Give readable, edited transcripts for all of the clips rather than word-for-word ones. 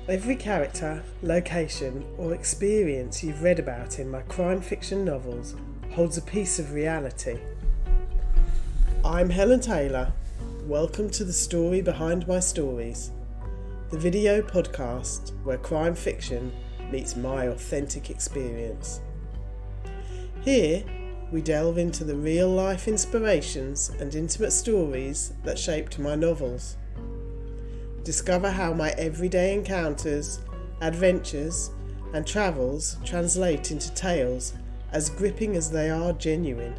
Every character, location, or experience you've read about in my crime fiction novels holds a piece of reality. I'm Helen Taylor. Welcome to the story behind my stories, the video podcast where crime fiction meets my authentic experience. Here, we delve into the real-life inspirations and intimate stories that shaped my novels. Discover how my everyday encounters, adventures, and travels translate into tales as gripping as they are genuine.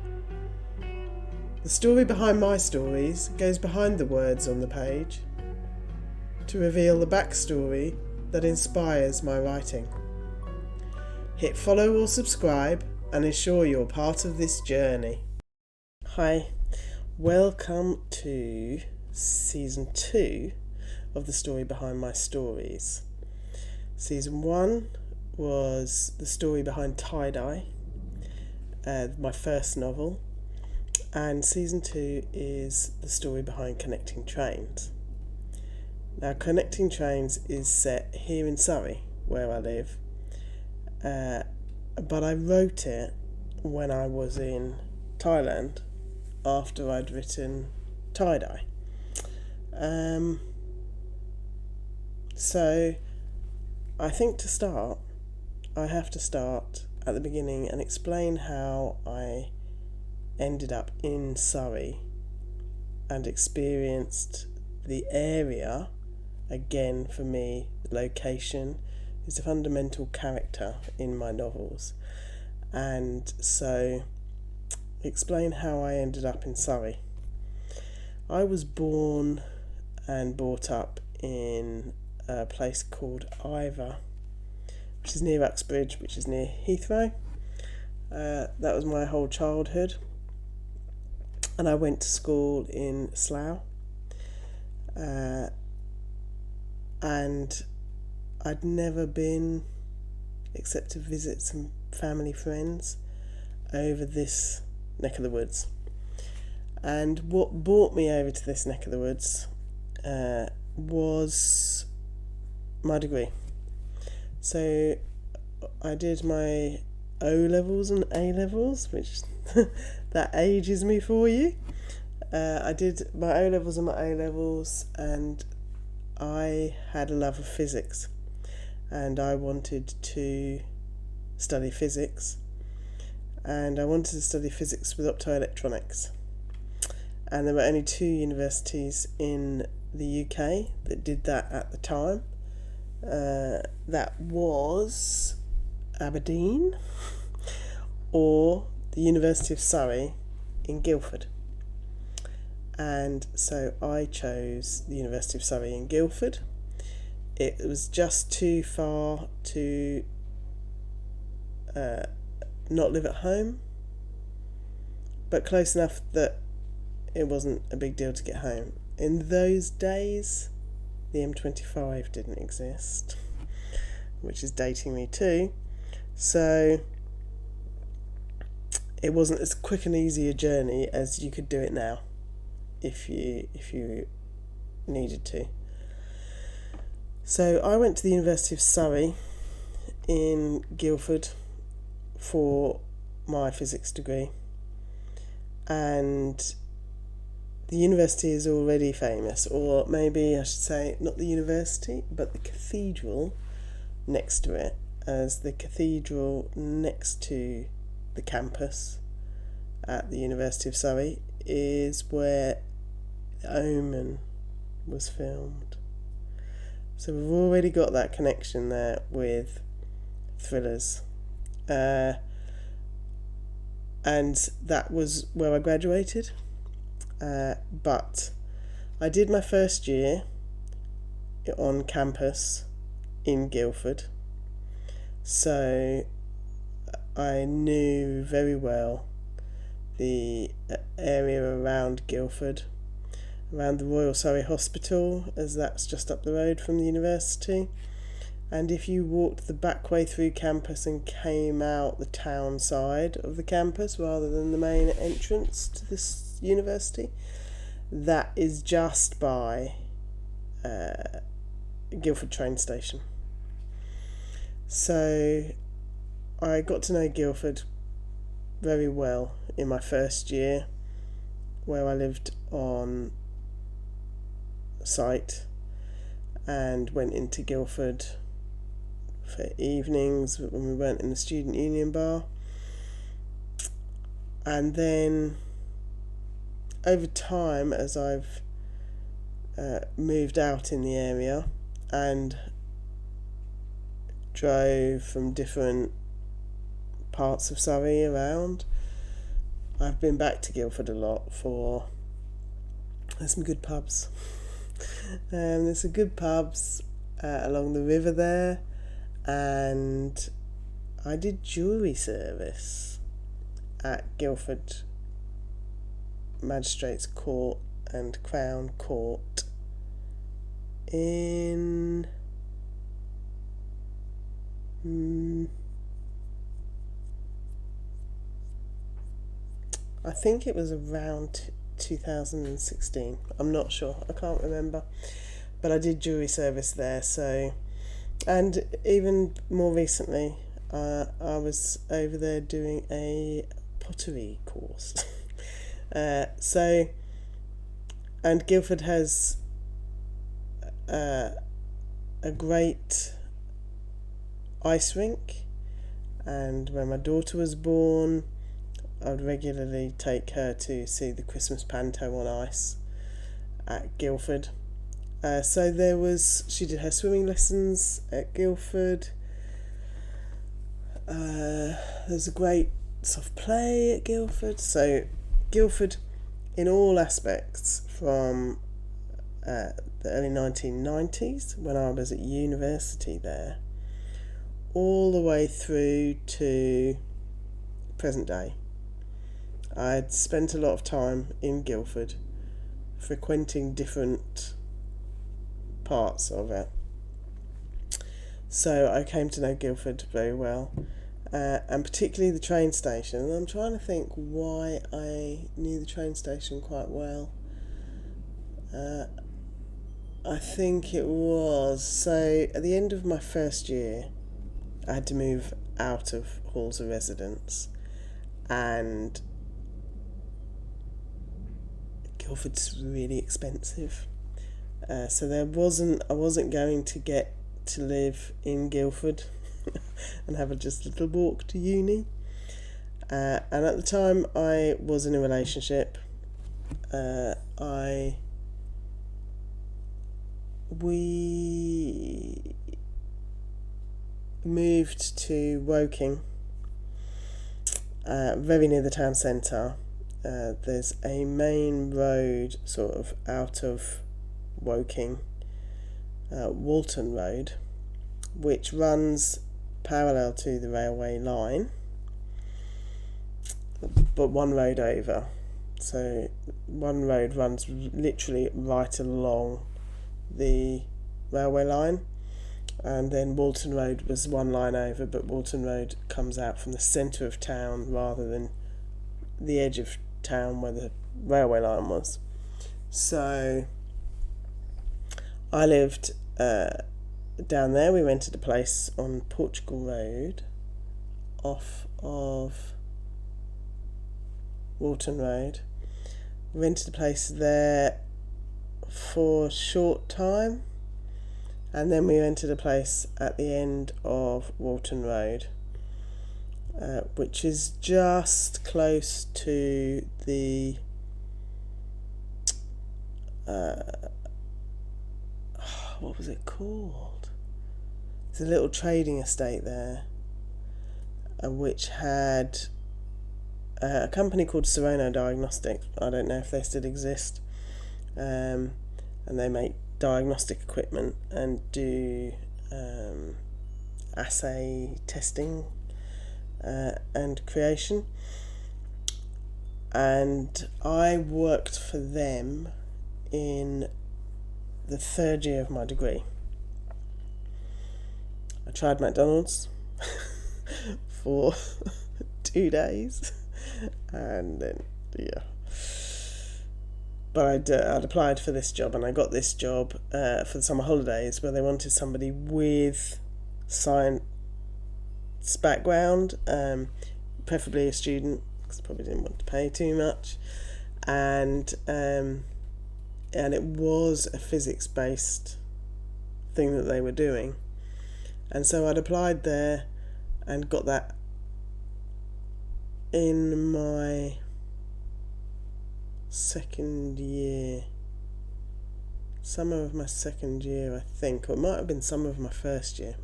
The story behind my stories goes behind the words on the page to reveal the backstory that inspires my writing. Hit follow or subscribe and ensure you're part of this journey. Hi, welcome to Season 2 of the story behind my stories. Season 1 was the story behind Tie-Dye, my first novel, and Season 2 is the story behind Connecting Trains. Now, Connecting Trains is set here in Surrey, where I live, but I wrote it when I was in Thailand after I'd written Tie-Dye. So I think to start, I have to start at the beginning and explain how I ended up in Surrey and experienced the area. Again, for me, the location is a fundamental character in my novels. And so explain how I ended up in Surrey. I was born and brought up in a place called Iver, which is near Uxbridge, which is near Heathrow. That was my whole childhood, and I went to school in Slough, and I'd never been, except to visit some family friends, over this neck of the woods. And what brought me over to this neck of the woods was my degree. So I did my O-levels and A-levels, which that ages me for you. I did my O-levels and my A-levels, and I had a love of physics, and I wanted to study physics, and I wanted to study physics with optoelectronics. And there were only 2 universities in the UK that did that at the time. That was Aberdeen or the University of Surrey in Guildford. And so I chose the University of Surrey in Guildford. It was just too far to not live at home, but close enough that it wasn't a big deal to get home. In those days, the M25 didn't exist, which is dating me too. So it wasn't as quick and easy a journey as you could do it now, if you needed to. So I went to the University of Surrey in Guildford for my physics degree, and the university is already famous, or maybe I should say not the university, but the cathedral next to it, as the cathedral next to the campus at the University of Surrey is where The Omen was filmed. So we've already got that connection there with thrillers. And that was where I graduated. But I did my first year on campus in Guildford, so I knew very well the area around Guildford, around the Royal Surrey Hospital, as that's just up the road from the university. And if you walked the back way through campus and came out the town side of the campus rather than the main entrance to this university, that is just by Guildford train station. So I got to know Guildford very well in my first year, where I lived on site and went into Guildford for evenings when we weren't in the student union bar. And then over time, as I've moved out in the area and drove from different parts of Surrey around, I've been back to Guildford a lot for there's some good pubs. There's some good pubs along the river there, and I did jury service at Guildford Magistrates Court and Crown Court in I think it was around 2016. I'm not sure. I can't remember. But I did jury service there. So, and even more recently, I was over there doing a pottery course. And Guildford has a great ice rink. And when my daughter was born, I would regularly take her to see the Christmas panto on ice at Guildford. She did her swimming lessons at Guildford. There's a great soft play at Guildford. So Guildford, in all aspects, from the early 1990s, when I was at university there, all the way through to present day. I'd spent a lot of time in Guildford, frequenting different parts of it. So I came to know Guildford very well, and particularly the train station. And I'm trying to think why I knew the train station quite well. I think it was, so at the end of my first year, I had to move out of halls of residence, and Guildford's really expensive, so I wasn't going to get to live in Guildford and have just a little walk to uni. And at the time I was in a relationship. We moved to Woking, very near the town centre. There's a main road sort of out of Woking, Walton Road, which runs parallel to the railway line, but one road over. So one road runs literally right along the railway line, and then Walton Road was one line over, but Walton Road comes out from the centre of town rather than the edge of town where the railway line was. So I lived down there. We rented a place on Portugal Road off of Walton Road. We rented a place there for a short time, and then we rented a place at the end of Walton Road, which is just close to the what was it called? There's a little trading estate there, which had a company called Surrey Diagnostics. I don't know if they still exist, and they make diagnostic equipment and do assay testing and creation. And I worked for them in the third year of my degree. I tried McDonald's for 2 days, and then but I'd applied for this job, and I got this job for the summer holidays, where they wanted somebody with maths background, preferably a student, because I probably didn't want to pay too much, and it was a physics-based thing that they were doing, and so I'd applied there and got that in my second year, summer of my second year, I think, or it might have been summer of my first year.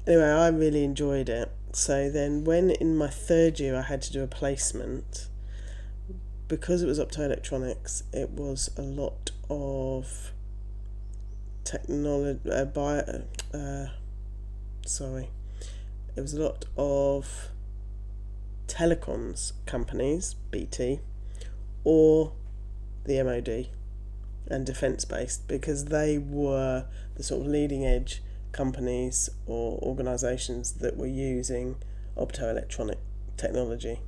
Anyway, I really enjoyed it. So then when in my third year I had to do a placement, because it was optoelectronics, it was a lot of technology, it was a lot of telecoms companies, BT, or the MOD and defence based, because they were the sort of leading edge companies or organisations that were using optoelectronic technology.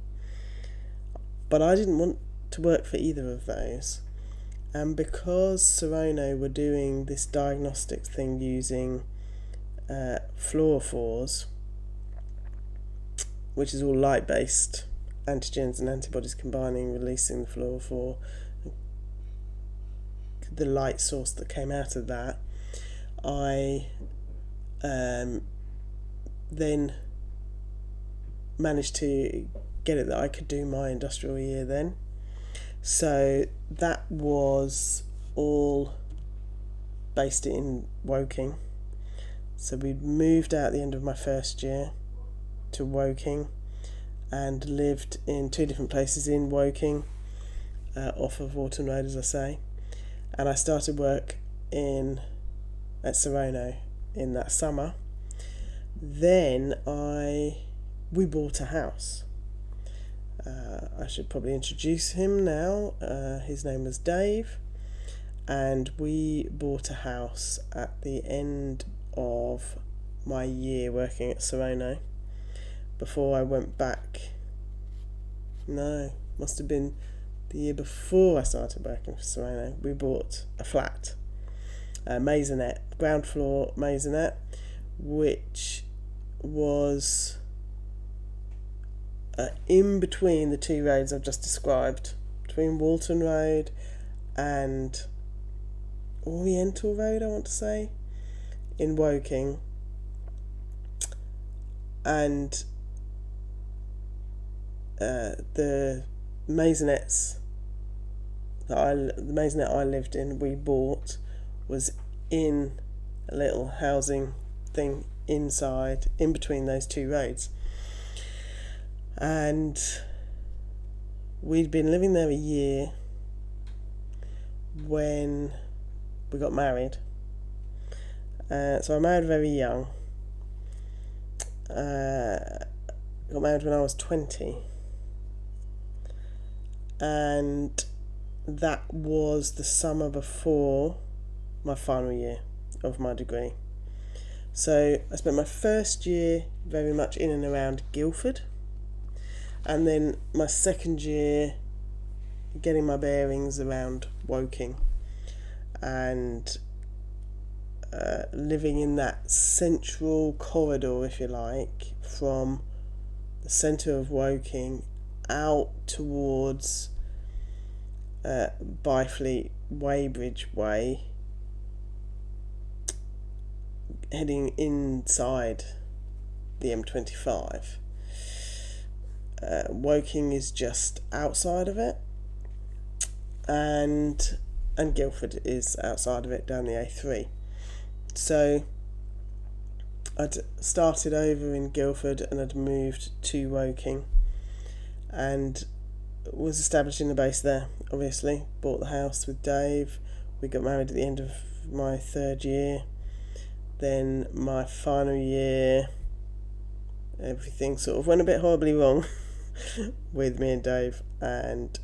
But I didn't want to work for either of those, and because Surrey were doing this diagnostics thing using fluorophores, which is all light based antigens and antibodies combining, releasing the fluorophore, the light source that came out of that, I then managed to get it that I could do my industrial year then. So that was all based in Woking. So we moved out at the end of my first year to Woking and lived in two different places in Woking, off of Walton Road, as I say. And I started work at Surrey in that summer. Then we bought a house. I should probably introduce him now. His name was Dave, and we bought a house at the end of my year working at Surrey. Before I went back. No, must have been the year before I started working for Surrey. We bought a flat, a maisonette, ground floor maisonette, which was in between the two roads I've just described, between Walton Road and Oriental Road, I want to say, in Woking. And the maisonette I lived in, we bought, was in a little housing thing inside, in between those two roads. And we'd been living there a year when we got married. So I married very young. Got married when I was 20. And that was the summer before my final year of my degree. So I spent my first year very much in and around Guildford, and then my second year getting my bearings around Woking and living in that central corridor, if you like, from the centre of Woking out towards Byfleet Weybridge Way, heading inside the M25. Woking is just outside of it, and Guildford is outside of it down the A3. So I'd started over in Guildford and had moved to Woking and was establishing the base there, obviously. Bought the house with Dave. We got married at the end of my third year. Then my final year, everything sort of went a bit horribly wrong with me and Dave, and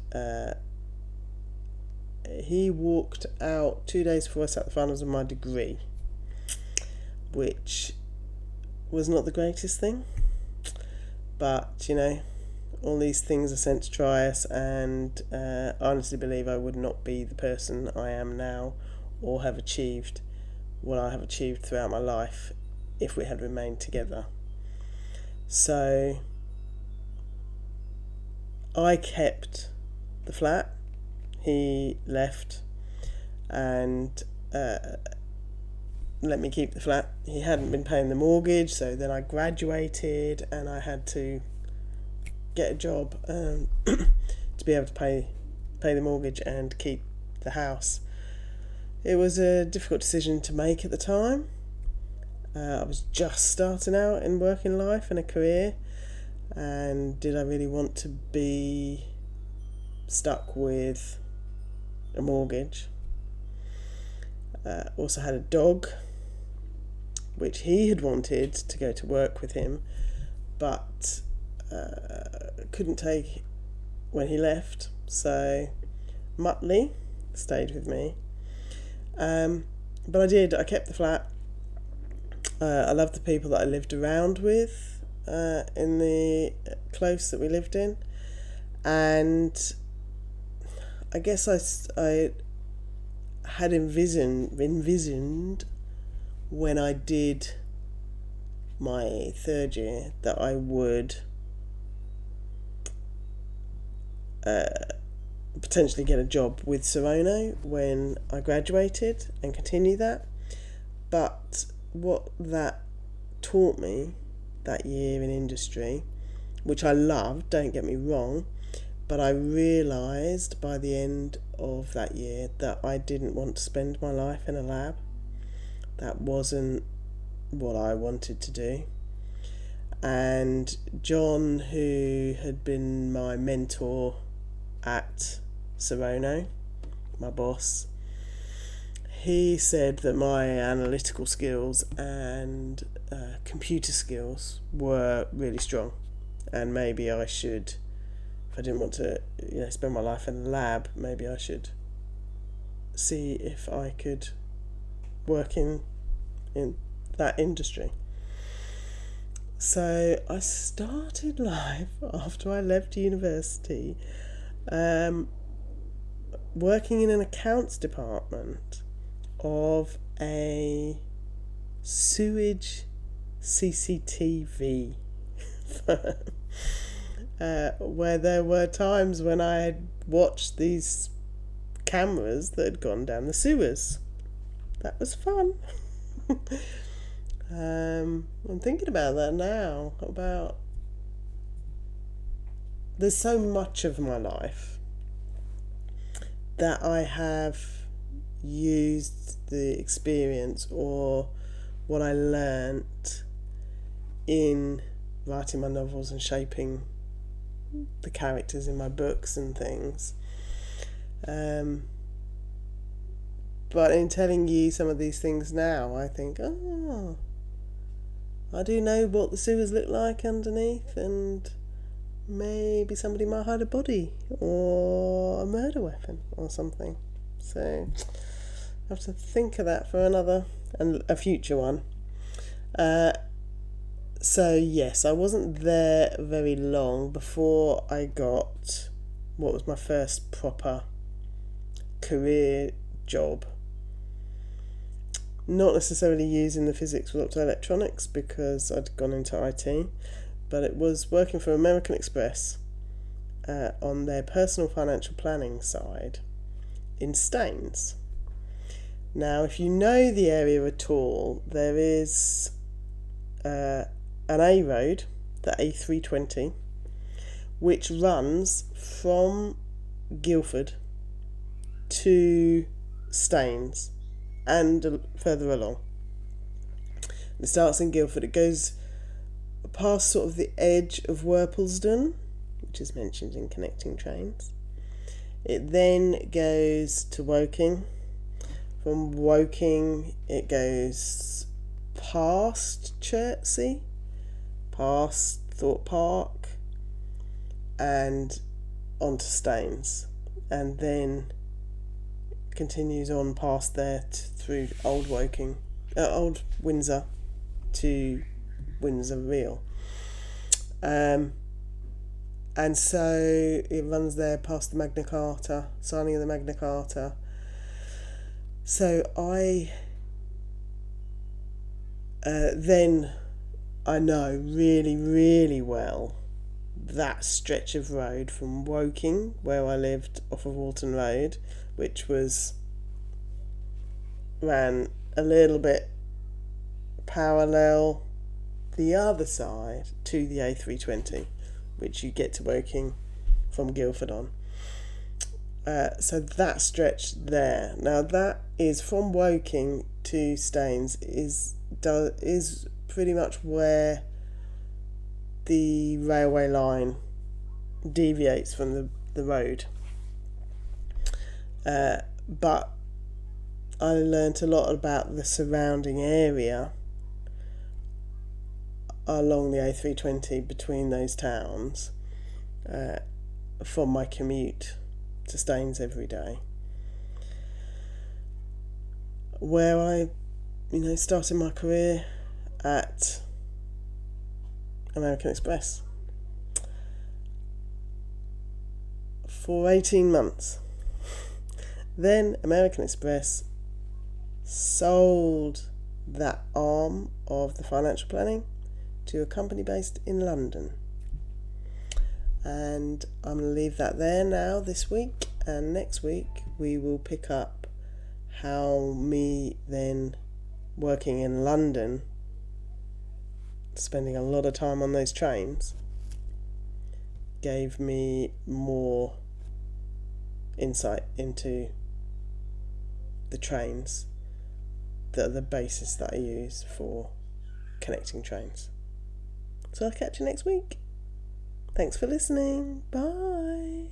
he walked out 2 days before I sat the finals of my degree, which was not the greatest thing, but all these things are sent to try us, and I honestly believe I would not be the person I am now or have achieved what I have achieved throughout my life if we had remained together. So I kept the flat, he left and let me keep the flat. He hadn't been paying the mortgage, so then I graduated and I had to get a job to be able to pay the mortgage and keep the house. It was a difficult decision to make at the time. I was just starting out in working life and a career, and did I really want to be stuck with a mortgage? Also had a dog, which he had wanted to go to work with him, but couldn't take when he left, so Muttley stayed with me. But I kept the flat. I loved the people that I lived around with in the close that we lived in, and I guess I had envisioned when I did my third year that I would potentially get a job with Surrey when I graduated and continue that. But what that taught me that year in industry, which I loved, don't get me wrong, but I realised by the end of that year that I didn't want to spend my life in a lab. That wasn't what I wanted to do. And John, who had been my mentor at Surrey, my boss, he said that my analytical skills and computer skills were really strong, and maybe I should, if I didn't want to spend my life in a lab, maybe I should see if I could work in that industry. So I started life after I left university working in an accounts department of a sewage CCTV firm, where there were times when I had watched these cameras that had gone down the sewers. That was fun. I'm thinking about that now, there's so much of my life that I have used the experience or what I learnt in writing my novels and shaping the characters in my books and things. But in telling you some of these things now, I think, I do know what the sewers look like underneath, and maybe somebody might hide a body or a murder weapon or something. So I have to think of that for a future one. So yes, I wasn't there very long before I got what was my first proper career job. Not necessarily using the physics with optoelectronics because I'd gone into IT, but it was working for American Express on their personal financial planning side in Staines. Now, if you know the area at all, there is an A road, the A320, which runs from Guildford to Staines and further along. It starts in Guildford. It goes past sort of the edge of Worplesdon, which is mentioned in Connecting Trains. It then goes to Woking. From Woking, it goes past Chertsey, past Thorpe Park, and onto Staines, and then continues on past there through Old Windsor to Windsor Real. And so it runs there past the Magna Carta, signing of the Magna Carta. So I Then I know really, really well that stretch of road from Woking, where I lived, off of Walton Road, which ran a little bit parallel the other side to the A320, which you get to Woking from Guildford on. So that stretch there, now that is from Woking to Staines, is pretty much where the railway line deviates from the road. But I learnt a lot about the surrounding area along the A320 between those towns from my commute to Staines every day, where I started my career at American Express for 18 months. Then American Express sold that arm of the financial planning to a company based in London. And I'm going to leave that there now this week, and next week we will pick up how me then working in London, spending a lot of time on those trains, gave me more insight into the trains that are the basis that I use for connecting trains. So I'll catch you next week. Thanks for listening. Bye.